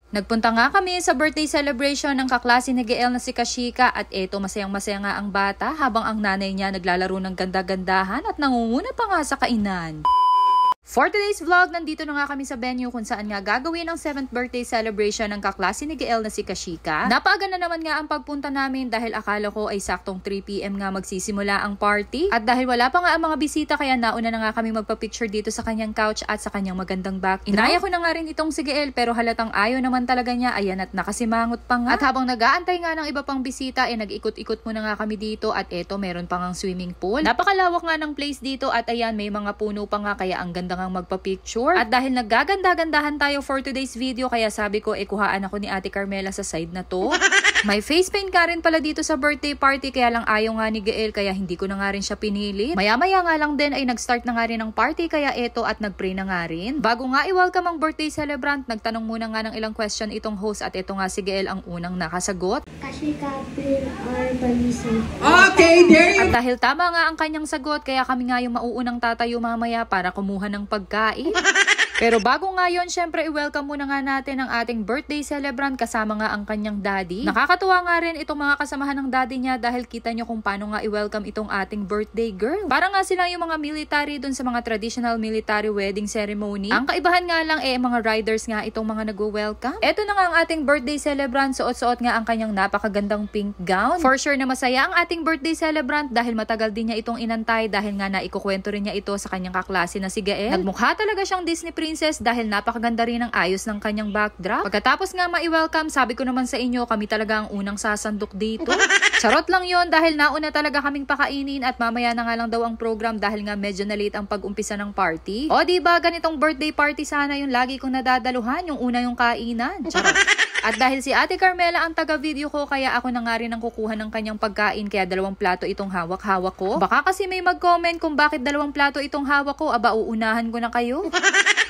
Nagpunta nga kami sa birthday celebration ng kaklase ni Gael na si Kashika at eto masayang-masaya nga ang bata habang ang nanay niya naglalaro ng ganda-gandahan at nangunguna pa nga sa kainan. For today's vlog, nandito na nga kami sa venue kung saan nga gagawin ang 7th birthday celebration ng kaklase ni Gael na si Kashika. Napaaga na naman nga ang pagpunta namin dahil akala ko ay saktong 3 PM nga magsisimula ang party. At dahil wala pa nga ang mga bisita kaya nauna na nga kami magpa-picture dito sa kanyang couch at sa kanyang magandang backdrop. Inaya ko na nga rin itong si Gael pero halatang ayaw naman talaga niya, ayan at nakasimangot pa nga. At habang nag-aantay nga ng iba pang bisita, nag-ikot-ikot muna nga kami dito at eto meron pa ngang swimming pool. Napakalawak nga ng place dito at ayan may mga puno pa nga kaya ang ganda ngang magpa-picture. At dahil naggaganda-gandahan tayo for today's video, kaya sabi ko kuhaan ako ni Ate Carmela sa side na to. May face paint ka rin pala dito sa birthday party kaya lang ayaw nga ni Gael kaya hindi ko na nga rin siya pinili. Maya-maya nga lang din ay nag-start na nga rin ang party kaya eto at nag-pray na nga rin. Bago nga i-welcome ang birthday celebrant, nagtanong muna nga ng ilang question itong host at eto nga si Gael ang unang nakasagot. Kashika, Bill, or Balisa. Okay, there you At dahil tama nga ang kanyang sagot, kaya kami nga yung mauunang tatayo mamaya para kumuha ng pagkain. Pero bago nga yun, syempre i-welcome muna nga natin ang ating birthday celebrant kasama nga ang kanyang daddy. Nakakatuwa nga rin itong mga kasamahan ng daddy niya dahil kita nyo kung paano nga i-welcome itong ating birthday girl. Para nga sila yung mga military dun sa mga traditional military wedding ceremony. Ang kaibahan nga lang mga riders nga itong mga nagwe-welcome. Eto na nga ang ating birthday celebrant, suot-suot nga ang kanyang napakagandang pink gown. For sure na masaya ang ating birthday celebrant dahil matagal din niya itong inantay dahil nga naikukwento rin niya ito sa kanyang kaklase na si Gael. Nagmukha talaga siyang Disney princess dahil napakaganda rin ang ayos ng kanyang backdrop. Pagkatapos nga ma-welcome, sabi ko naman sa inyo, kami talaga ang unang sasandok dito. Charot lang yon dahil nauna talaga kaming pakainin at mamaya na nga lang daw ang program dahil nga medyo na late ang pag-umpisa ng party. O diba, ganitong birthday party sana yung lagi kong nadadaluhan, yung una yung kainan. Charot. At dahil si Ate Carmela ang taga-video ko, kaya ako na nga rin ang kukuha ng kanyang pagkain kaya 2 plato itong hawak-hawak ko. Baka kasi may mag-comment kung bakit 2 plato itong hawak ko, aba uunahan ko na kayo.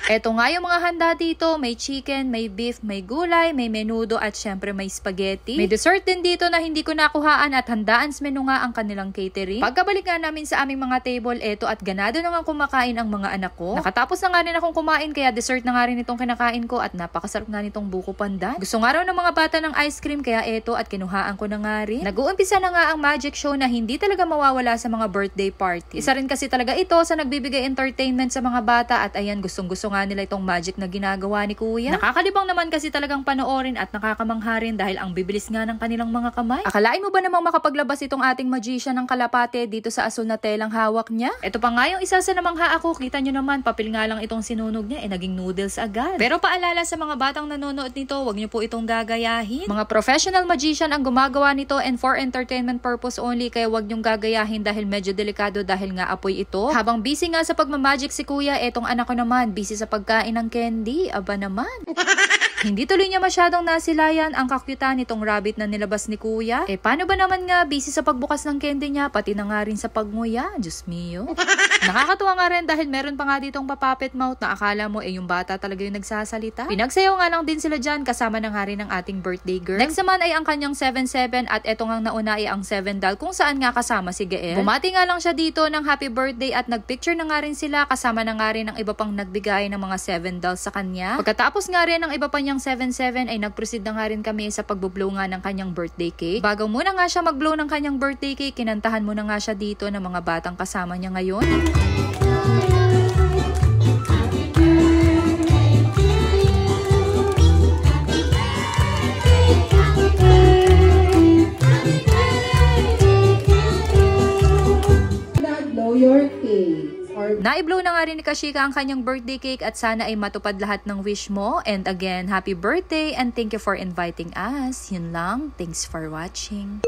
Eto nga yung mga handa dito, may chicken, may beef, may gulay, may menudo at syempre may spaghetti. May dessert din dito na hindi ko nakuhaan at handaan sa menu nga ang kanilang catering. Pagkabalik nga namin sa aming mga table, eto at ganado na nga kumakain ang mga anak ko. Nakatapos na nga rin akong kumain kaya dessert na nga rin itong kinakain ko at napakasarap nga nitong buko pandan. Gusto nga raw ng mga bata ng ice cream kaya eto at kinuhaan ko na nga rin. Nag-uumpisa na nga ang magic show na hindi talaga mawawala sa mga birthday party. Isa rin kasi talaga ito sa nagbibigay entertainment sa mga bata at ayan gustong-gusto nga nila itong magic na ginagawa ni Kuya. Nakakalibang naman kasi talagang panoorin at nakakamangha rin dahil ang bibilis nga ng kanilang mga kamay. Akalain mo ba namang makapaglabas itong ating magician ng kalapate dito sa asul na telang hawak niya? Ito pa nga yung isa sa namangha ako. Kita nyo naman, papel nga lang itong sinunog niya, naging noodles agad. Pero paalala sa mga batang nanonood nito, wag nyo po itong gagayahin. Mga professional magician ang gumagawa nito and for entertainment purpose only, kaya wag nyong gagayahin dahil medyo delikado dahil nga apoy ito. Habang busy nga sa pagmamagic si Kuya, etong anak ko naman busy sa pagkain ng candy. Aba naman. Hindi tuloy niya masyadong nasilayan ang kakyutan nitong rabbit na nilabas ni Kuya. Paano ba naman nga busy sa pagbukas ng candy niya, pati na nga rin sa pagnguya. Diyos mio. Nakakatuwa nga rin dahil meron pa nga ditong papapet mouth na akala mo yung bata talaga yung nagsasalita. Pinagsayaw nga lang din sila dyan kasama na nga rin ang ating birthday girl. Next naman ay ang kanyang 7-7 at eto nga nauna ay ang 7 doll kung saan nga kasama si Gael. Bumati nga lang siya dito ng happy birthday at nagpicture na nga rin sila kasama na nga rin ang iba pang nagbigay ng mga 7 dolls sa kanya. Pagkatapos nga rin ang iba pa niyang 7-7 ay nag-proceed na nga rin kami sa pagbublow nga ng kanyang birthday cake. Bago muna nga siya mag-blow ng kanyang birthday cake, kinantahan muna nga siya dito ng mga batang kasama niya ngayon. your cake. Na-blow na nga rin ni Kashika ang kanyang birthday cake at sana ay matupad lahat ng wish mo. And again, happy birthday and thank you for inviting us. Yun lang. Thanks for watching.